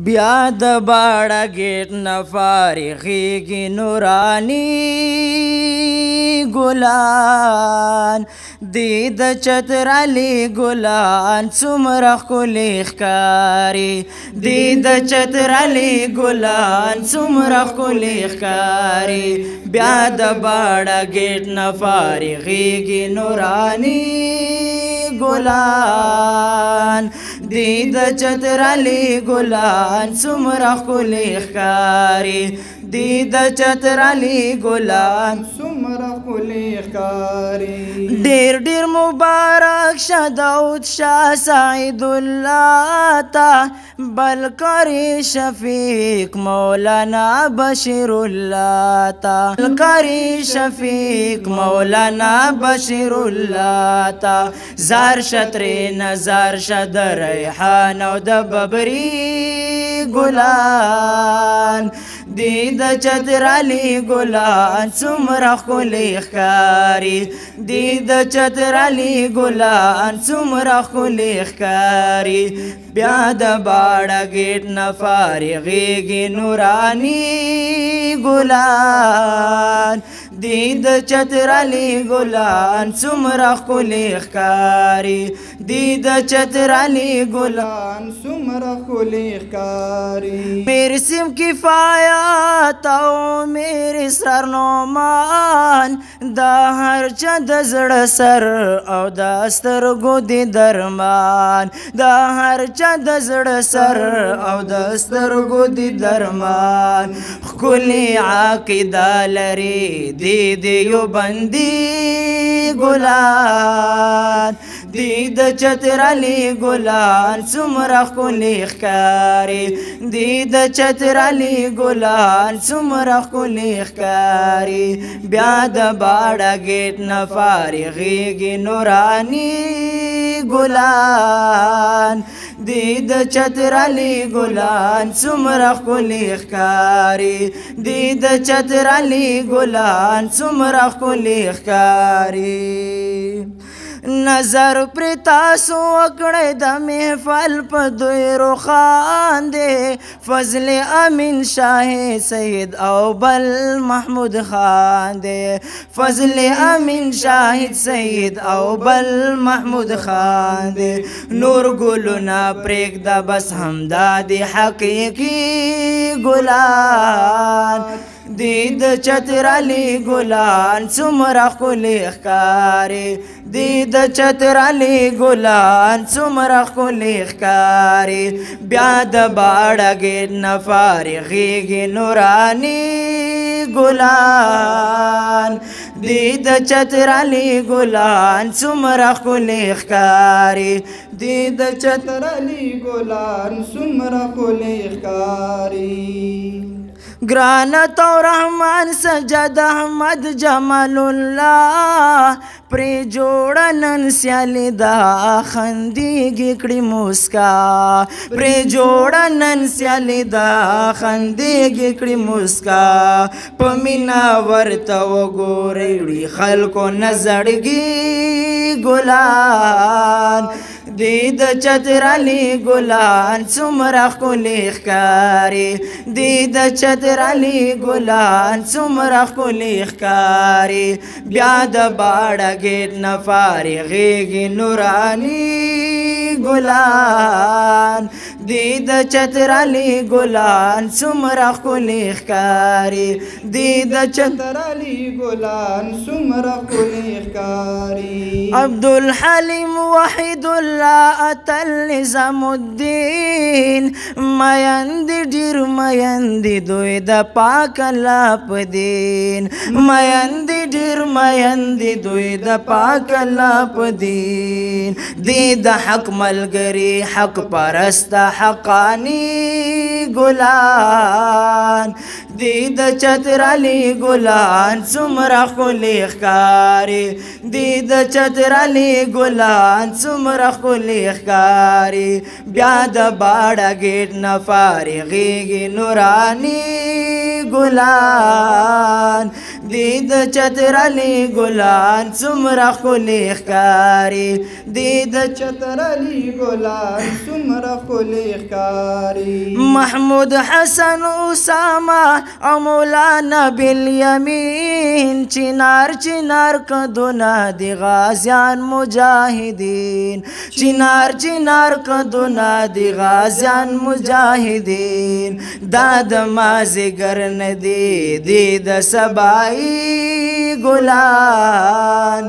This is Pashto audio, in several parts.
بیا د باړه ګیټ نه فارغېږي نوراني ګلان دی د چترالي ګلان څومره ښکلي ښکاري دی د چترالي ګلان څومره ښکلي ښکاري بیا د باړه ګیټ نه فارغېږي نوراني ګلان دی د چترالي ګلان څومره ښکلي ښکاري دی د چترالي ګلان څومره ښکلي ښکاري ډېر ډېر مبارک شه داود شاه سعید الله ته بل کری شفیق مولانا بشیر الله ته بل کری شفیق مولانا بشیر الله ته زار شترې نظر شه د ریحان او د ببري ګلان دی د چترالي ګلان څومره ښکلي ښکاري دی د چترالي ګلان څومره ښکلي ښکاري بیا د باړه ګیټ نه فارغېږي نوراني ګلان دی د چترالي ګلان څومره ښکلي ښکاري دی د چترالي ګلان څومره ښکلي ښکاري میرے سم کفایت او میرے سر نومان دا هر چا د زړه سر او د سترګو د درمان دا هر چا د زړه سر او د سترګو د درمان ښکلي عقیده لري دی یو بندي ګلان دی د چترالي ګلان څومره ښکلي ښکاري دی د چترالي ګلان څومره ښکلي ښکاري بیا د باړه ګیټ نه فارغېږي نوراني ګلان دی د چترالي ګلان څومره ښکلي ښکاري دی د چترالي ګلان څومره ښکلي ښکاري نظر پر تاسو وکړی د محفل په دوی روخان دی فضل امین شاه سید او بل محمود خان دی فضل امین شاهد سید او بل محمود خان دی نور ګلونه پرېږده بس همدا دی حقیقي ګلان دی د چترالي ګلان څومره ښکلي ښکاري دی د چترالي ګلان څومره ښکلي ښکاري بیا د باړه ګیټ نه فارغېږي نوراني ګلان دی د چترالي ګلان څومره ښکلي ښکاري دی د چترالي ګلان څومره ښکلي ښکاري گرانت و رحمان سجد احمد جمال الله پری جوړنن سیالی دا خندیږي کړي مسکا پری جوړنن سیالی دا خندیږي کړي مسکا په مینا ورته وګورئ وړي خلکو نظرګي ګلان دی د چترالي ګلان څومره ښکلي ښکاري دی د چترالي ګلان څومره ښکلي ښکاري بیا د باړه ګیټ نه فارغېږي نوراني ګلان دی د چترالي ګلان څومره ښکلي ښکاري دی د چترالي ګلان څومره ښکلي ښکاري عبدالحلیم وحید الله اتل نظام الدین میند ډېر میند دوی د پاک الله په دین میند ډېر میند دوی د پاک الله په دین دی د حق ملګري حق پرست حقانی ګلان دی د چترالي ګلان څومره ښکلي ښکاري دی د چترالي ګلان څومره ښکلي ښکاري بیا د باړه ګیټ نه فارغېږي نوراني ګلان دی د چتر علی ګلان څومره ښکلي ښکاري دی د چتر علی ګلان څومره ښکلي ښکاري محمود حسن اسامه او مولانا بالیمین چنار چنار کدونه دی غازیان مجاهدین چنار چنار کدونه دی غازیان مجاهدین دا د مازیګر ندی دی د سبای ګلان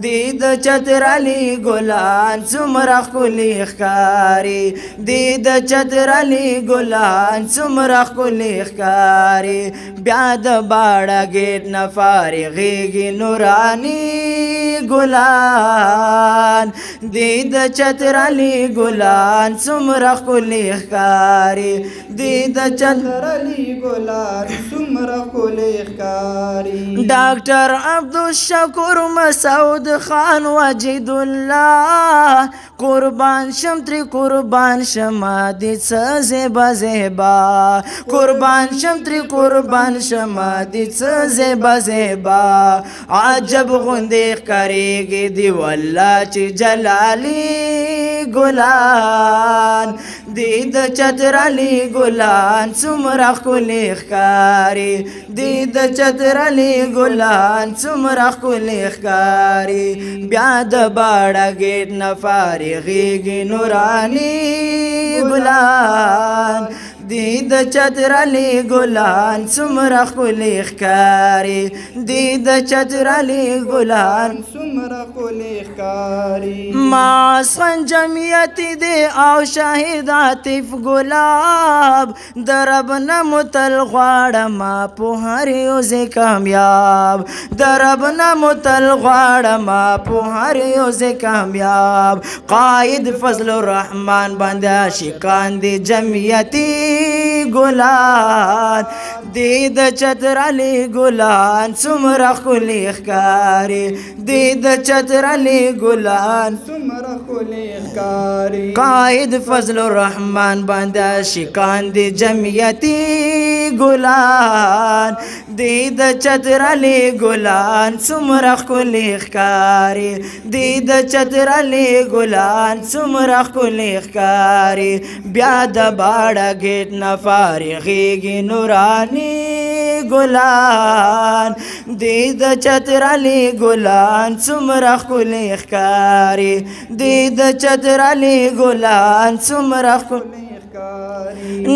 دی د چتر علی ګلان څومره ښکلي ښکاري دی د چتر علی ګلان څومره ښکلي ښکاري بیا د باړه ګیټ نه فارغېږي نوراني ګلان دی د چتر علی ګلان څومره ښکلي ښکاري دی د چتر علی ګلان څومره ښکلي ښکاري ډاکټر عبدالشکور مسعود خان وجد الله قربان شم تری قربان شم دی څه زیبا زیبا قربان شم تری قربان شم دی څه زیبا زیبا عجب غوندې ښکارېږي دی والله چې جلالي ګلان دی د چتر علی ګلان څومره ښکلي ښکاري دی د چتر علی ګلان څومره ښکلي ښکاري بیا د باړه ګیټ نه فارغېږي نوراني ګلان دی د چتر علی ګلان څومره ښکلي ښکاري دی د چتر علی ګلان څومره ښکلي ښکاري ماسخن جمعیت دی او شاهد عاطف ګلاب د رب نه متل غواړم په هر یو ځای کامیاب د رب نه متل غواړم په هر یو ځای کامیاب قائد فضل الرحمن باندې عاشقان دی جمعیتي ګلان دی د چتر علی ګلان څومره ښکلي ښکاري دی د چتر علی ګلان څومره ښکلي ښکاري قائد فضل الرحمن باندې عاشقان دی جمعیتي ګلان دی د چتر علی ګلان څومره ښکلي ښکاري دی د چتر علی ګلان څومره ښکلي ښکاري بیا د باړه ګیټ نه فارغېږي نوراني ګلان دی د چتر علی ګلان څومره ښکلي ښکاري دی د چتر علی ګلان څومره ښکلي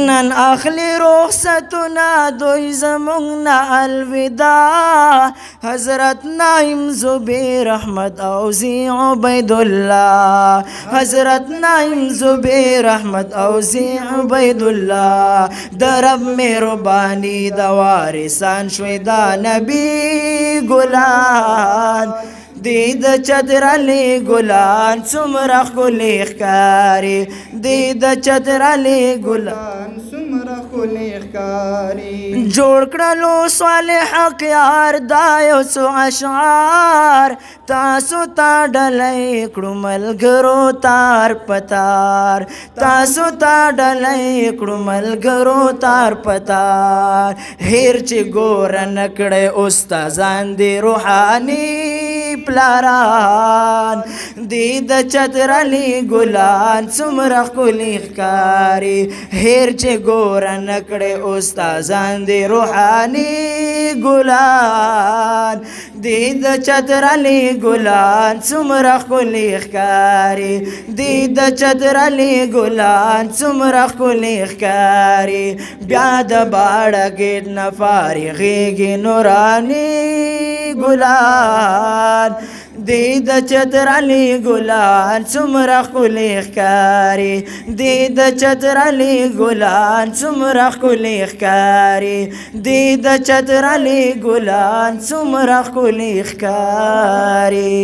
نن اخلی رخصتونه دوی زمونږ نه الوداع حضرت نایم زبیر احمد او زی عبید الله حضرت نایم زبیر احمد او زی عبید الله د رب مهربانی د وارثان شوی دا نبی ګلان دی د چتر علی ګلان څومره ښکلي ښکاري دی د چتر علی ګلان څومره ښکلي ښکاري جوړ کړلو صالح یار دا یو څو اشعار تاسو ته ډلۍ کړو ملګرو تار پتار تاسو ته ډلۍ کړو ملګرو تار پتار هیر چې ګوره نه کړی استادان دی روحاني پلاران دی د چتر علی ګلان څومره ښکلي ښکاري هیر چې ګوره نه کړی استادان دی روحاني ګلان دی د چتر علی ګلان څومره ښکلي ښکاري دی د چتر علی ګلان څومره ښکلي ښکاري بیا د باړه ګیټ نه فارغېږي نوراني ګلان دی د چتر علی ګلان څومره ښکلي ښکاري دی د چتر علی ګلان څومره ښکلي ښکاري دی د چتر علی ګلان څومره ښکلي ښکاري